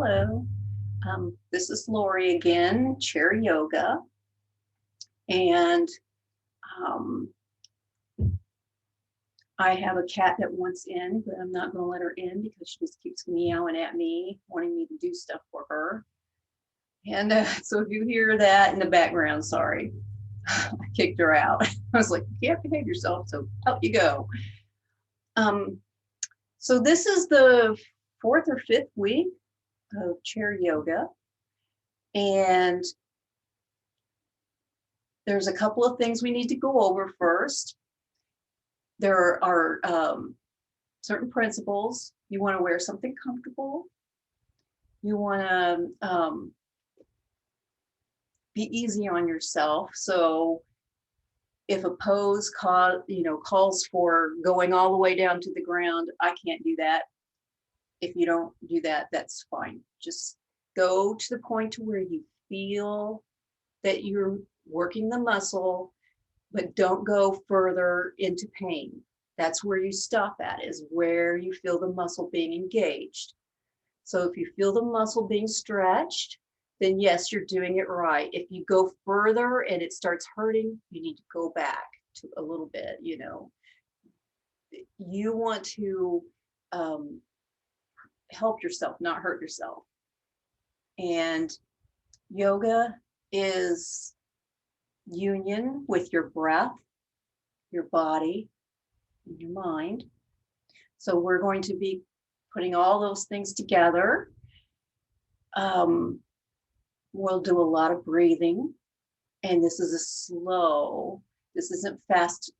Hello. This is Lori again, Chair Yoga. And um, I have a cat that wants in, but I'm not going to let her in because she just keeps meowing at me, wanting me to do stuff for her. And so if you hear that in the background, sorry, I kicked her out. I was like, you can't behave yourself, so out you go. So this is the 4th or 5th week of chair yoga. And there's a couple of things we need to go over first. There are certain principles. You want to wear something comfortable. You want to be easy on yourself. So if a pose calls for going all the way down to the ground, I can't do that. If you don't do that, that's fine. Just go to the point to where you feel that you're working the muscle, but don't go further into pain. That's where you stop at, is where you feel the muscle being engaged. So if you feel the muscle being stretched, then yes, you're doing it right. If you go further and it starts hurting, you need to go back to a little bit, You want to help yourself, not hurt yourself. And yoga is union with your breath, your body, and your mind. So we're going to be putting all those things together. We'll do a lot of breathing, and this isn't fast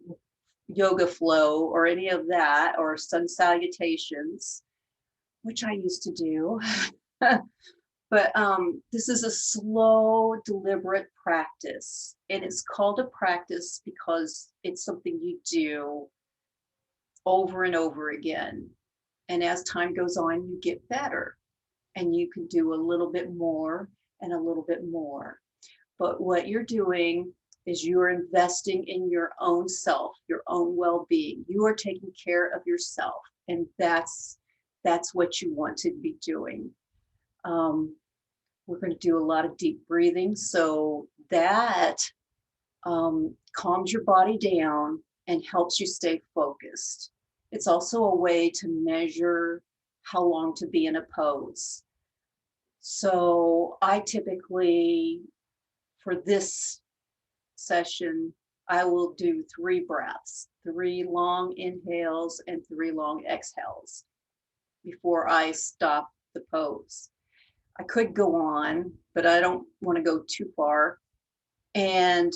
yoga flow or any of that, or sun salutations, which I used to do. But this is a slow, deliberate practice. And it's called a practice because it's something you do over and over again. And as time goes on, you get better. And you can do a little bit more and a little bit more. But what you're doing is you're investing in your own self, your own well-being. You are taking care of yourself. And that's what you want to be doing. We're going to do a lot of deep breathing, so that calms your body down and helps you stay focused. It's also a way to measure how long to be in a pose. So I typically, for this session, I will do 3 breaths, 3 long inhales and 3 long exhales before I stop the pose. I could go on, but I don't want to go too far. And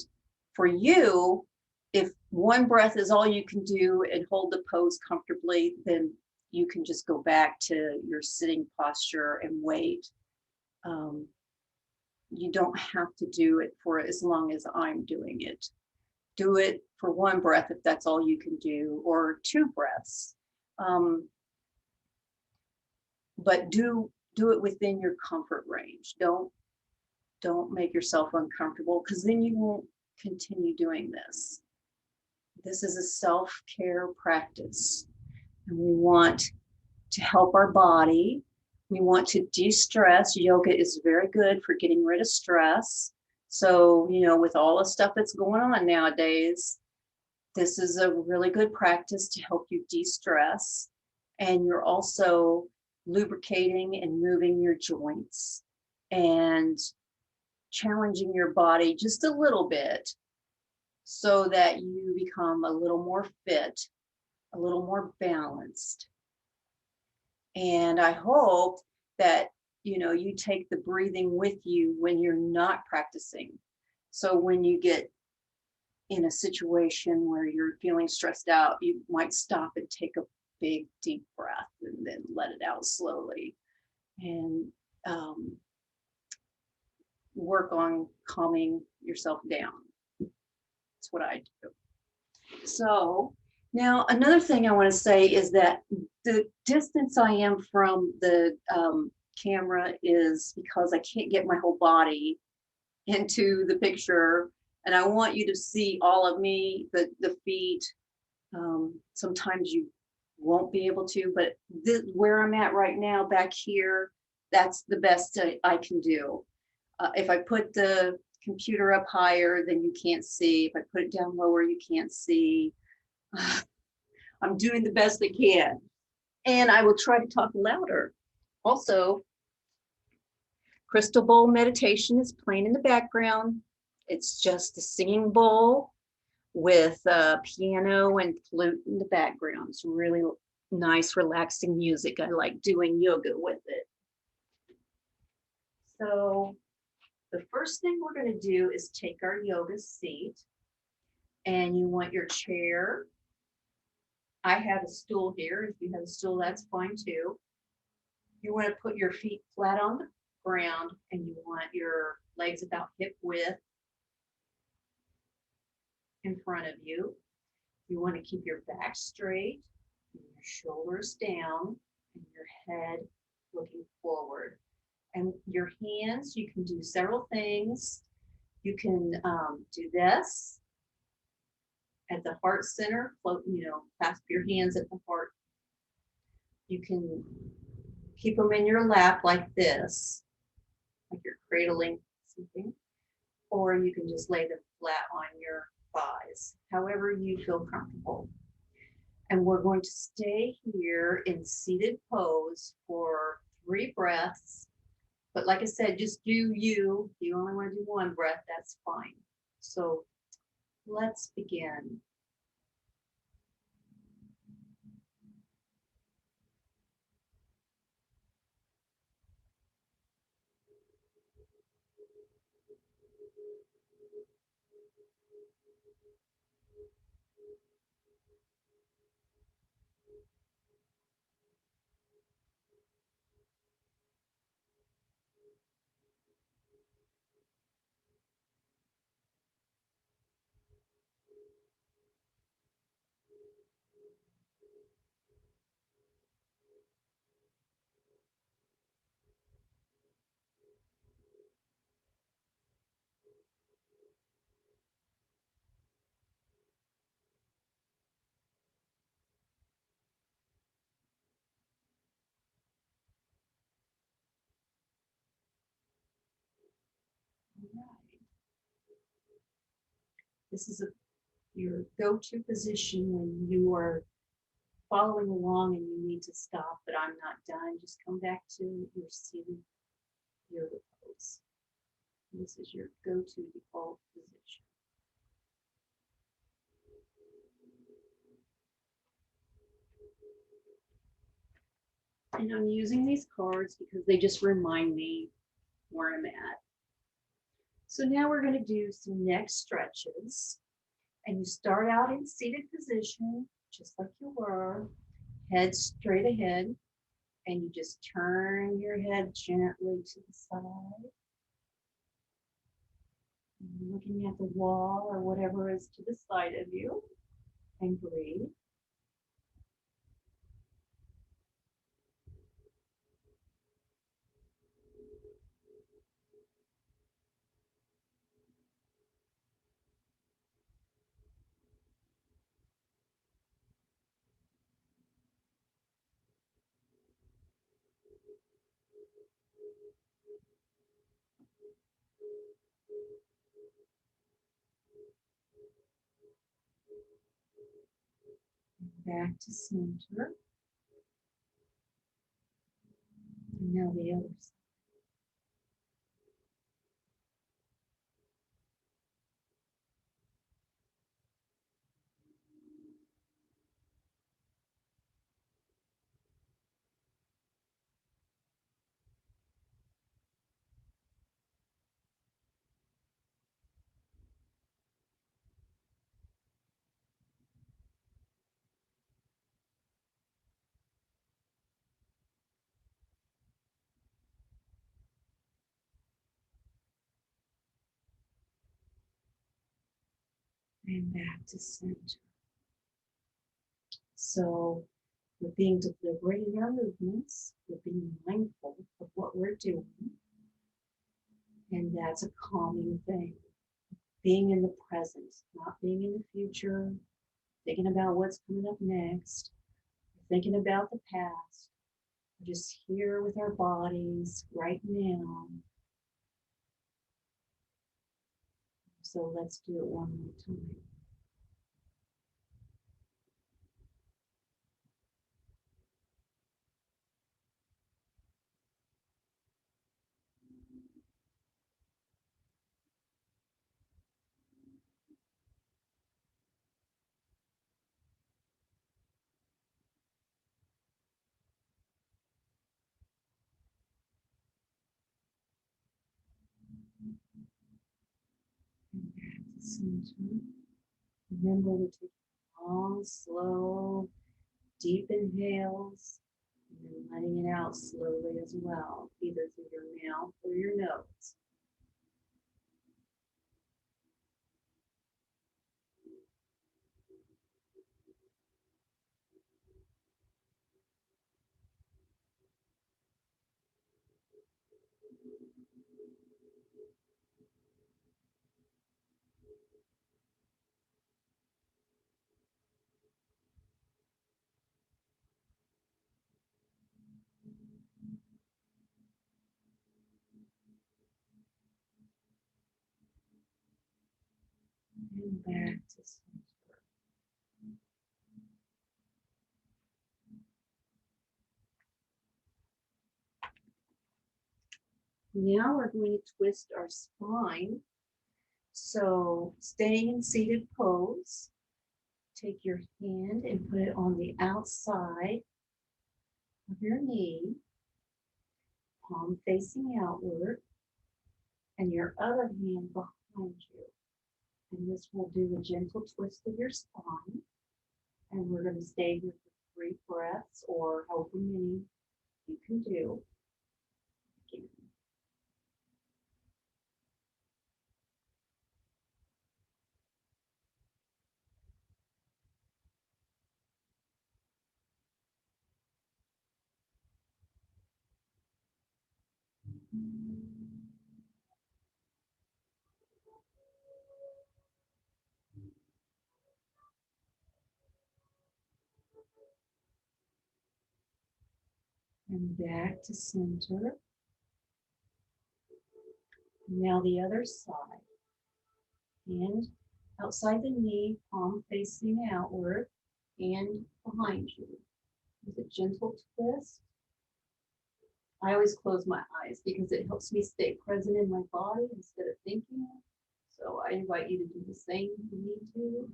for you, if one breath is all you can do and hold the pose comfortably, then you can just go back to your sitting posture and wait. You don't have to do it for as long as I'm doing it. Do it for 1 breath if that's all you can do, or 2 breaths. But do it within your comfort range. Don't make yourself uncomfortable, because then you won't continue doing this. This is a self-care practice, and we want to help our body. We want to de-stress. Yoga is very good for getting rid of stress. So, with all the stuff that's going on nowadays, this is a really good practice to help you de-stress. And you're also lubricating and moving your joints and challenging your body just a little bit so that you become a little more fit, a little more balanced. And I hope that you take the breathing with you when you're not practicing. So when you get in a situation where you're feeling stressed out, you might stop and take a big deep breath and then let it out slowly, and work on calming yourself down. That's what I do. So now another thing I want to say is that the distance I am from the camera is because I can't get my whole body into the picture, and I want you to see all of me, the feet. Sometimes you won't be able to, but where I'm at right now back here, That's the best I can do. If I put the computer up higher, then you can't see. If I put it down lower, you can't see. I'm doing the best I can. And I will try to talk louder. Also, crystal bowl meditation is playing in the background. It's just a singing bowl with piano and flute in the background. It's really nice, relaxing music. I like doing yoga with it. So the first thing we're going to do is take our yoga seat, and you want your chair. I have a stool here. If you have a stool, that's fine too. You want to put your feet flat on the ground, and you want your legs about hip width in front of you. You want to keep your back straight, and your shoulders down, and your head looking forward. And your hands, you can do several things. You can do this at the heart center, float, clasp your hands at the heart. You can keep them in your lap like this, like you're cradling something, or you can just lay them flat on your thighs, however you feel comfortable. And we're going to stay here in seated pose for 3 breaths. But like I said, just do you. If you only want to do 1 breath, that's fine. So let's begin. All right. This is your go-to position when you are following along and you need to stop, but I'm not done. Just come back to your seated yoga pose. This is your go-to default position. And I'm using these cards because they just remind me where I'm at. So now we're going to do some neck stretches. And you start out in seated position, just like you were, head straight ahead. And you just turn your head gently to the side. Looking at the wall or whatever is to the side of you. And breathe. Back to center. And now the other side. And back to center. So we're being deliberate in our movements. We're being mindful of what we're doing. And that's a calming thing. Being in the present, not being in the future, thinking about what's coming up next, thinking about the past. We're just here with our bodies right now. So let's do it one more time. And back to center. Remember, we're taking long, slow, deep inhales, and then letting it out slowly as well, either through your mouth or your nose. And back to center. Now we're going to twist our spine. So staying in seated pose, take your hand and put it on the outside of your knee, palm facing outward, and your other hand behind you. And this will do a gentle twist of your spine. And we're going to stay here for 3 breaths or however many you can do. Again. And back to center. Now the other side. Hand outside the knee, palm facing outward, and behind you. With a gentle twist. I always close my eyes because it helps me stay present in my body instead of thinking. So I invite you to do the same if you need to.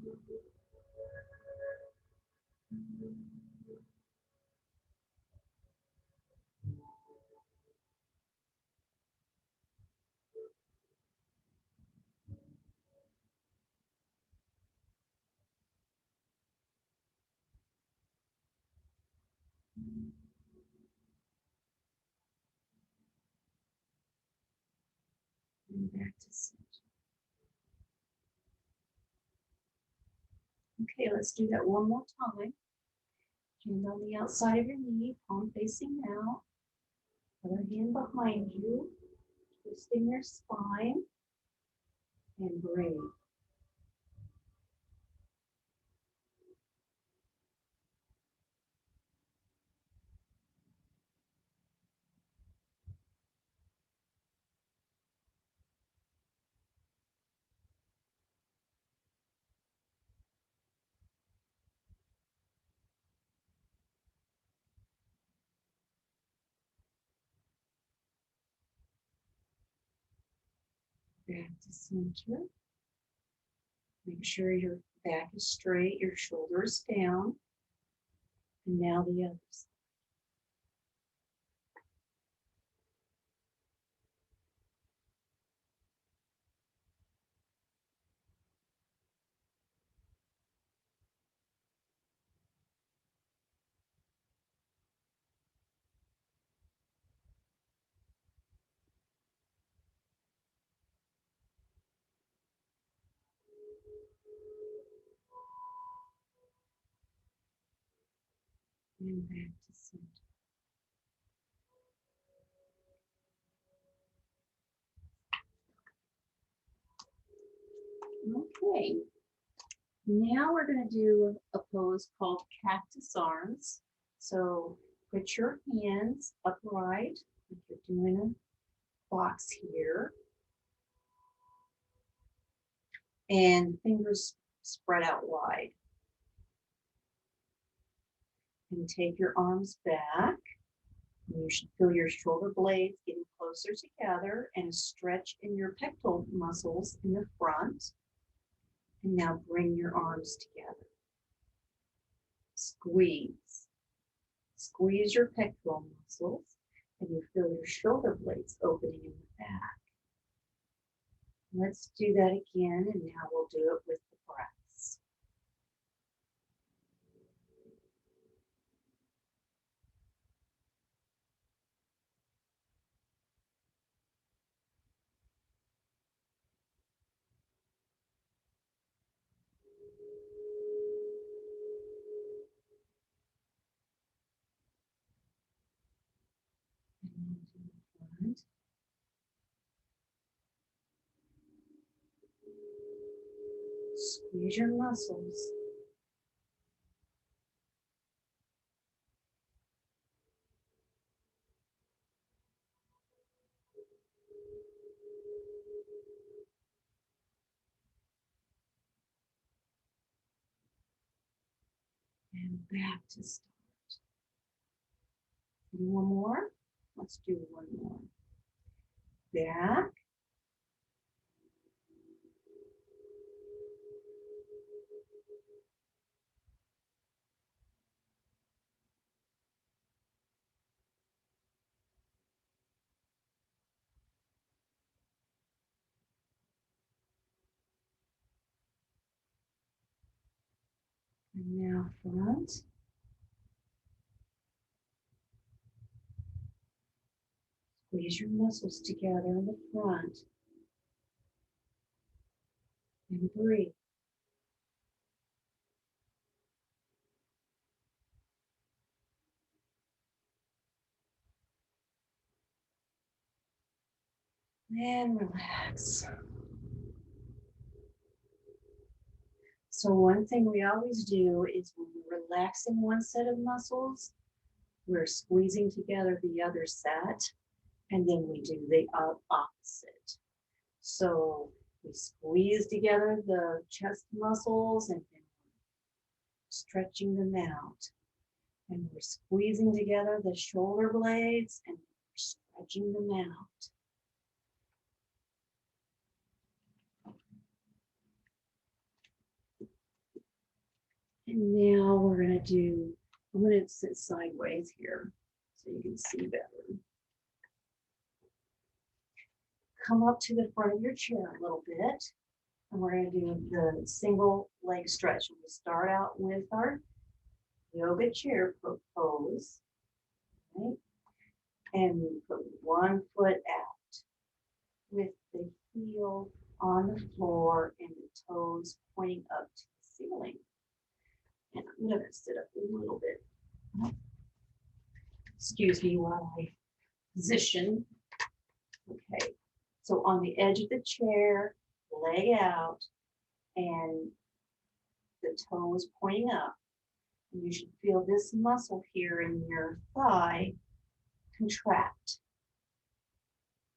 And back to center. Okay, let's do that one more time. Hand on the outside of your knee, palm facing out. Other hand behind you, twisting your spine, and breathe. Back to center. Make sure your back is straight, your shoulders down. And now the other side. And back to center. Okay. Now we're going to do a pose called Cactus Arms. So Put your hands upright, like you're doing a box here, and fingers spread out wide. And take your arms back. And you should feel your shoulder blades getting closer together and a stretch in your pectoral muscles in the front. And now bring your arms together. Squeeze. Squeeze your pectoral muscles, and you feel your shoulder blades opening in the back. Let's do that again, and now we'll do it with the breaths. And then to the front. Squeeze your muscles. And back to start. One more. Let's do one more. Back. And now front. Squeeze your muscles together in the front. And breathe. And relax. So one thing we always do is when we're relaxing one set of muscles, we're squeezing together the other set, and then we do the opposite. So we squeeze together the chest muscles and then stretching them out. And we're squeezing together the shoulder blades and we're stretching them out. And now we're going to do, I'm going to sit sideways here so you can see better. Come up to the front of your chair a little bit, and we're going to do the single leg stretch. We start out with our yoga chair pose, right? And we put one foot out with the heel on the floor and the toes pointing up to the ceiling. And I'm going to sit up a little bit. Excuse me while I position. Okay, so on the edge of the chair, leg out, and the toes pointing up. And you should feel this muscle here in your thigh contract.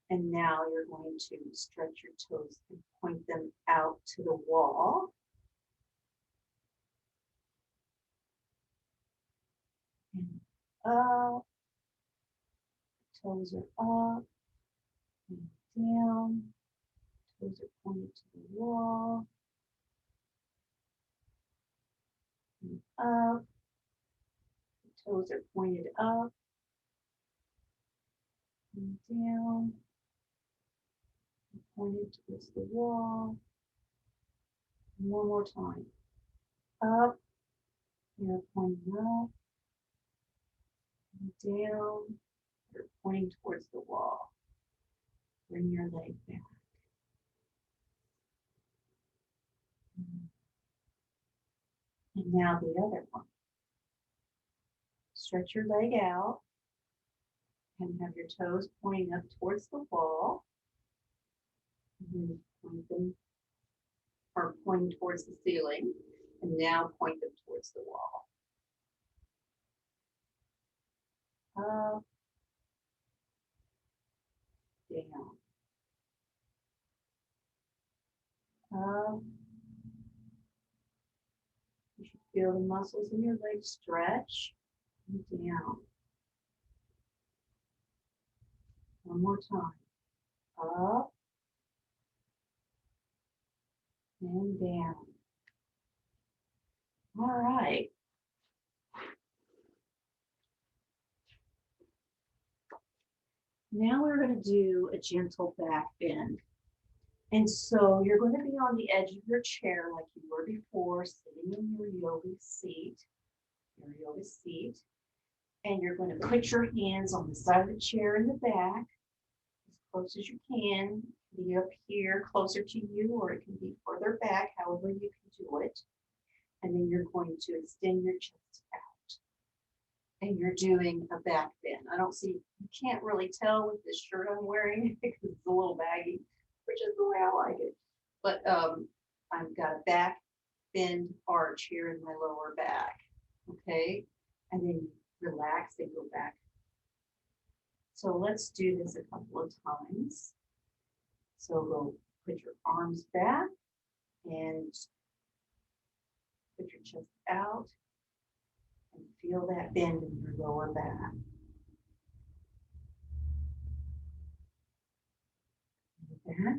And now you're going to stretch your toes and point them out to the wall. And up. Toes are up and down. Toes are pointed to the wall. And up. The toes are pointed up and down. And pointed towards the wall. And one more time. Up. You're pointing up. And down. You're pointing towards the wall. Bring your leg back. And now the other one. Stretch your leg out and have your toes pointing up towards the wall. And then point them, or pointing towards the ceiling, and now point them towards the wall. Feel the muscles in your legs stretch and down. One more time. Up and down. All right. Now we're going to do a gentle back bend. And so you're going to be on the edge of your chair like you were before, sitting in your yoga seat. And you're going to put your hands on the side of the chair in the back, as close as you can. It can be up here, closer to you, or it can be further back, however you can do it. And then you're going to extend your chest out. And you're doing a back bend. You can't really tell with this shirt I'm wearing because it's a little baggy, which is the way I like it. But I've got a back bend arch here in my lower back. Okay, and then relax and go back. So let's do this a couple of times. So go put your arms back and put your chest out and feel that bend in your lower back. Back.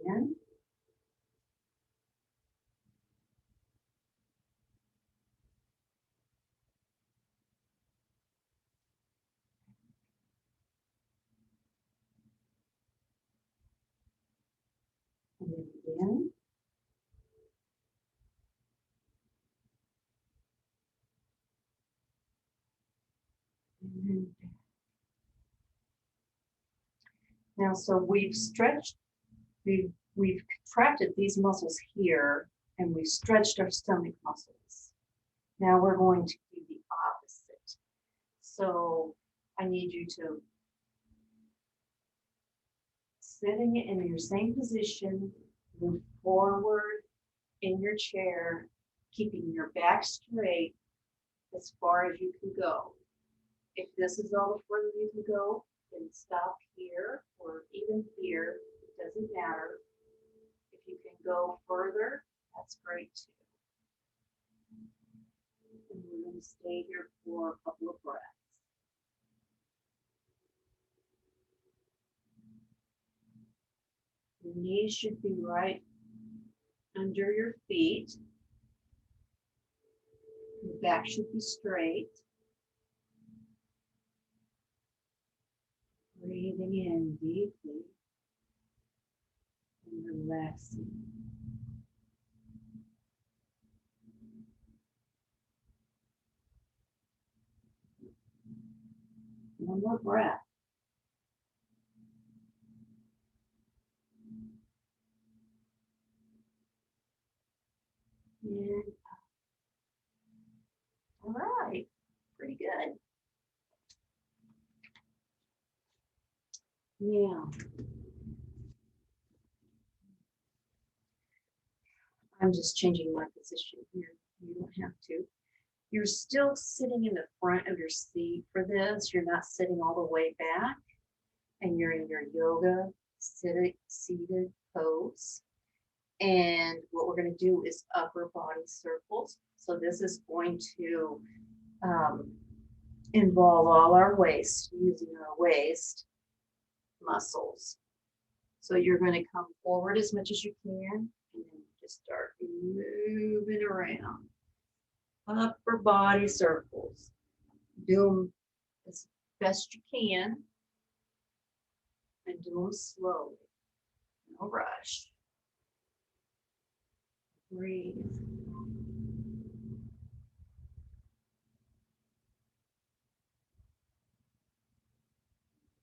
Again. And then again. And then back. Now, so we've stretched, we've contracted these muscles here, and we've stretched our stomach muscles. Now we're going to do the opposite. So I need you to sitting in your same position, move forward in your chair, keeping your back straight as far as you can go. If this is all the further you can go, then stop here or even here. It doesn't matter. If you can go further, that's great too. And we're going to stay here for a couple of breaths. Your knees should be right under your feet. Your back should be straight. Breathing in deeply and relaxing. One more breath. And all right, pretty good. Now, I'm just changing my position here. You don't have to. You're still sitting in the front of your seat for this. You're not sitting all the way back, and you're in your yoga seated pose. And what we're going to do is upper body circles. So this is going to involve all our waist, using our waist muscles. So you're going to come forward as much as you can, and then just start moving around. Upper body circles. Do them as best you can, and do them slowly. No rush. Breathe.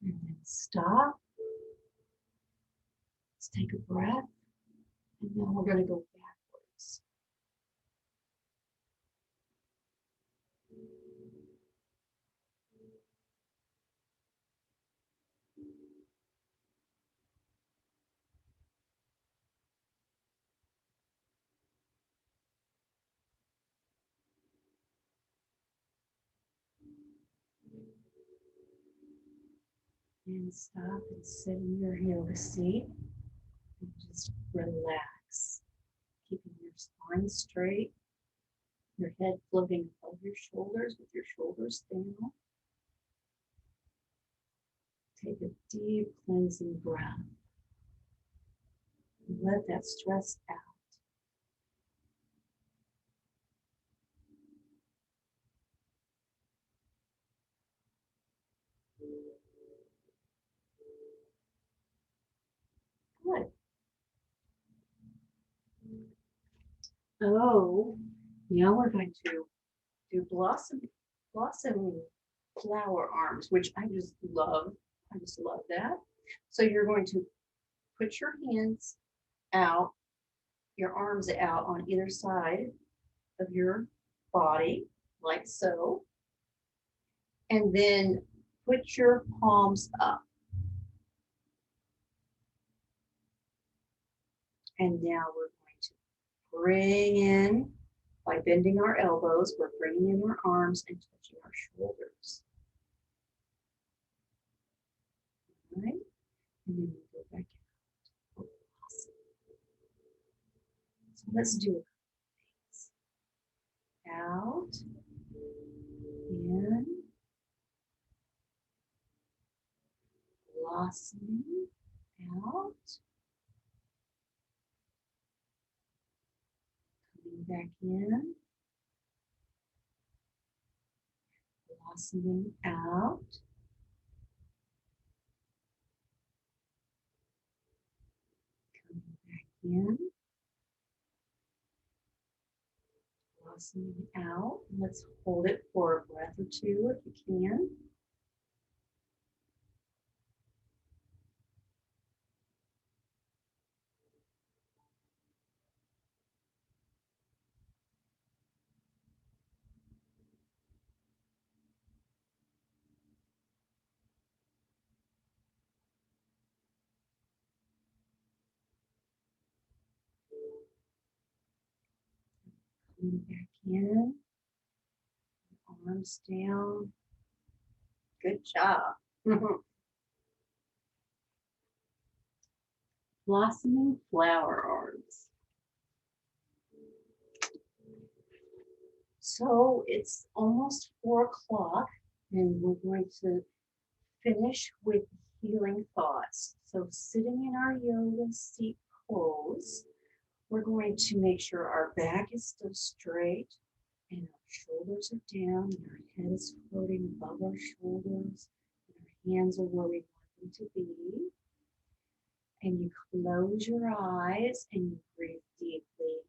And then stop. Let's take a breath. And then we're going to go backwards. And stop and sit in your yoga seat. And just relax, keeping your spine straight, your head floating above your shoulders with your shoulders down. Take a deep cleansing breath. And let that stress out. Good. Oh, now we're going to do blossom flower arms, which I just love. I just love that. So you're going to put your hands out, your arms out on either side of your body, like so. And then put your palms up. And now we're going to bring in, by bending our elbows, we're bringing in our arms and touching our shoulders. All right? And then we go back out. Awesome. So let's do it. Out, in, blossoming, out, coming back in, blossoming out, coming back in, blossoming out. Let's hold it for a breath or two if you can. Coming back in, arms down. Good job. Blossoming flower arms. So it's almost 4 o'clock and we're going to finish with healing thoughts. So sitting in our yoga seat pose, we're going to make sure our back is still straight and our shoulders are down and our head is floating above our shoulders and our hands are where we want them to be. And you close your eyes and you breathe deeply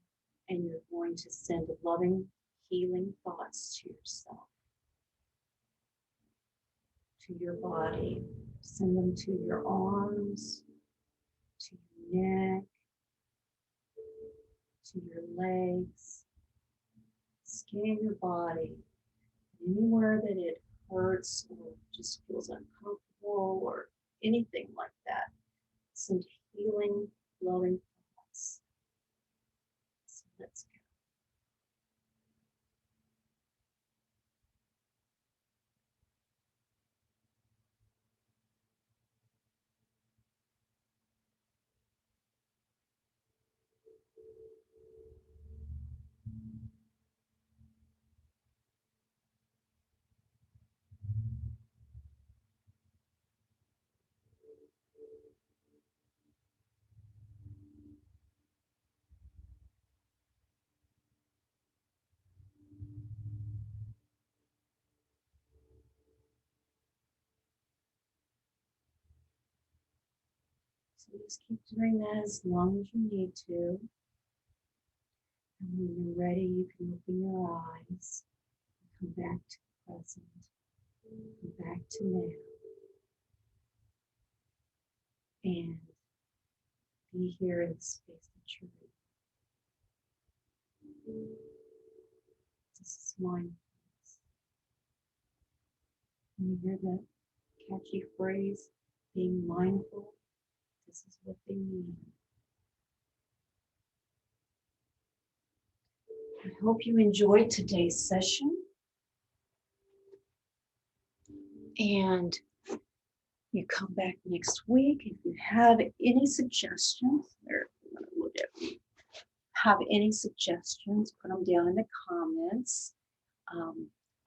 and you're going to send loving, healing thoughts to yourself, to your body. Send them to your arms, to your neck, to your legs. Scan your body. Anywhere that it hurts or just feels uncomfortable or anything like that. Send healing, loving thoughts. So let's go. So just keep doing that as long as you need to. And when you're ready, you can open your eyes and come back to the present, come back to now, and be here in the space that you're in. This is mindfulness. When you hear that catchy phrase, being mindful, this is what they mean. I hope you enjoyed today's session. And you come back next week if you have any suggestions. do. Have any suggestions, put them down in the comments.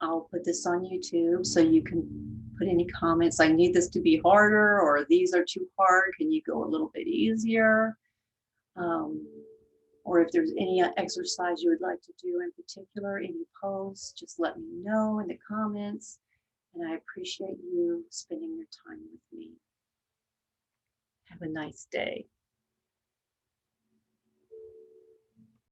I'll put this on YouTube so you can put any comments. I need this to be harder, or these are too hard. Can you go a little bit easier? Or if there's any exercise you would like to do in particular, any posts, just let me know in the comments. And I appreciate you spending your time with me. Have a nice day.